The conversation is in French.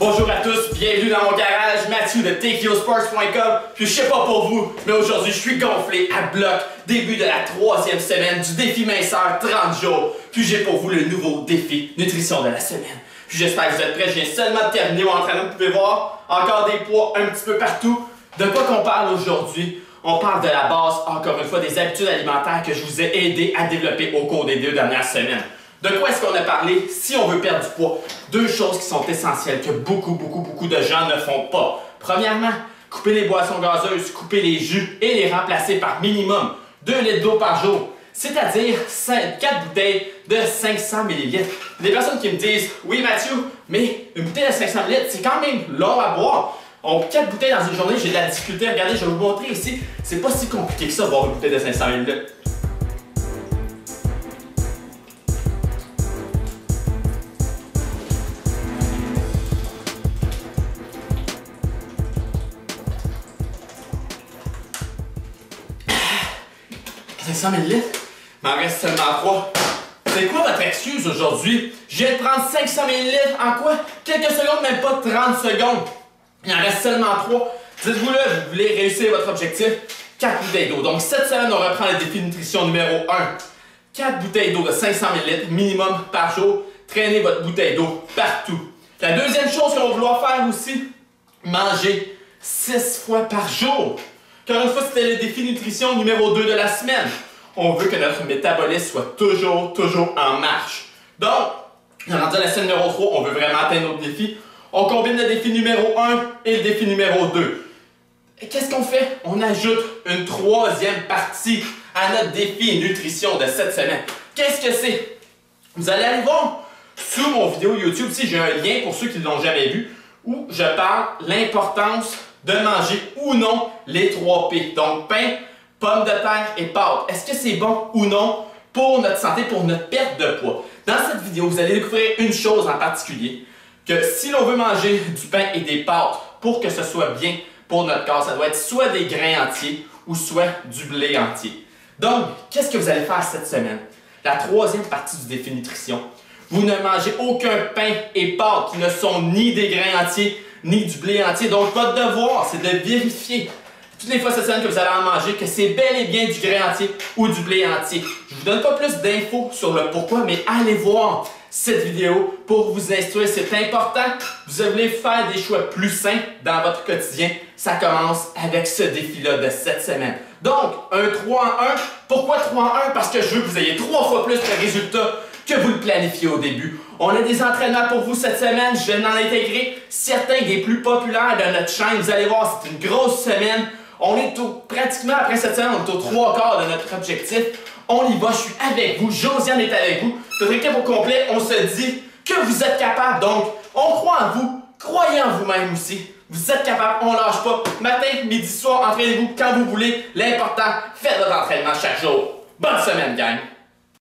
Bonjour à tous, bienvenue dans mon garage, Mathieu de TKOsports.com. Puis je sais pas pour vous, mais aujourd'hui je suis gonflé à bloc. Début de la 3e semaine du défi minceur 30 jours. Puis j'ai pour vous le nouveau défi nutrition de la semaine. Puis j'espère que vous êtes prêts, je viens seulement de terminer mon entraînement, vous pouvez voir. Encore des poids un petit peu partout. De quoi qu'on parle aujourd'hui? On parle de la base, encore une fois, des habitudes alimentaires que je vous ai aidé à développer au cours des 2 dernières semaines. De quoi est-ce qu'on a parlé si on veut perdre du poids? 2 choses qui sont essentielles que beaucoup de gens ne font pas. Premièrement, couper les boissons gazeuses, couper les jus et les remplacer par minimum 2 litres d'eau par jour. C'est-à-dire 4 bouteilles de 500 ml. Des personnes qui me disent « Oui Mathieu, mais une bouteille de 500 ml, c'est quand même long à boire. 4 bouteilles dans une journée, j'ai de la difficulté. Regardez, je vais vous montrer ici. C'est pas si compliqué que ça, boire une bouteille de 500 ml. Il m'en reste seulement 3. C'est quoi votre excuse aujourd'hui? Je viens de prendre 500 ml en quoi? Quelques secondes, même pas 30 secondes. Il en reste seulement 3. Dites-vous là, vous voulez réussir votre objectif? 4 bouteilles d'eau. Donc cette semaine, on reprend le défi de nutrition numéro 1. 4 bouteilles d'eau de 500 ml minimum par jour. Traînez votre bouteille d'eau partout. La deuxième chose qu'on va vouloir faire aussi, manger 6 fois par jour. Car une fois, c'était le défi nutrition numéro 2 de la semaine. On veut que notre métabolisme soit toujours en marche. Donc, rendu à la semaine numéro 3, on veut vraiment atteindre notre défi. On combine le défi numéro 1 et le défi numéro 2. Qu'est-ce qu'on fait? On ajoute une 3e partie à notre défi nutrition de cette semaine. Qu'est-ce que c'est? Vous allez aller voir sous mon vidéo YouTube, si j'ai un lien pour ceux qui ne l'ont jamais vu, où je parle de l'importance de manger ou non les 3 P. Donc, pain, pommes de terre et pâtes. Est-ce que c'est bon ou non pour notre santé, pour notre perte de poids? Dans cette vidéo, vous allez découvrir une chose en particulier, que si l'on veut manger du pain et des pâtes pour que ce soit bien pour notre corps, ça doit être soit des grains entiers ou soit du blé entier. Donc, qu'est-ce que vous allez faire cette semaine? La 3e partie du défi nutrition. Vous ne mangez aucun pain et pâtes qui ne sont ni des grains entiers ni du blé entier. Donc, votre devoir, c'est de vérifier toutes les fois cette semaine que vous allez en manger, que c'est bel et bien du grain entier ou du blé entier. Je ne vous donne pas plus d'infos sur le pourquoi, mais allez voir cette vidéo pour vous instruire. C'est important. Vous voulez faire des choix plus sains dans votre quotidien. Ça commence avec ce défi-là de cette semaine. Donc, un 3 en 1. Pourquoi 3 en 1? Parce que je veux que vous ayez 3 fois plus de résultats que vous le planifiez au début. On a des entraînements pour vous cette semaine. Je vais en intégrer certains des plus populaires de notre chaîne. Vous allez voir, c'est une grosse semaine. On est pratiquement, après cette semaine, on est aux 3/4 de notre objectif. On y va, je suis avec vous, Josiane est avec vous. Notre équipe au complet, on se dit que vous êtes capable. Donc, on croit en vous, croyez en vous-même aussi. Vous êtes capable, on lâche pas. Matin, midi, soir, entraînez-vous quand vous voulez. L'important, faites votre entraînement chaque jour. Bonne semaine, gang!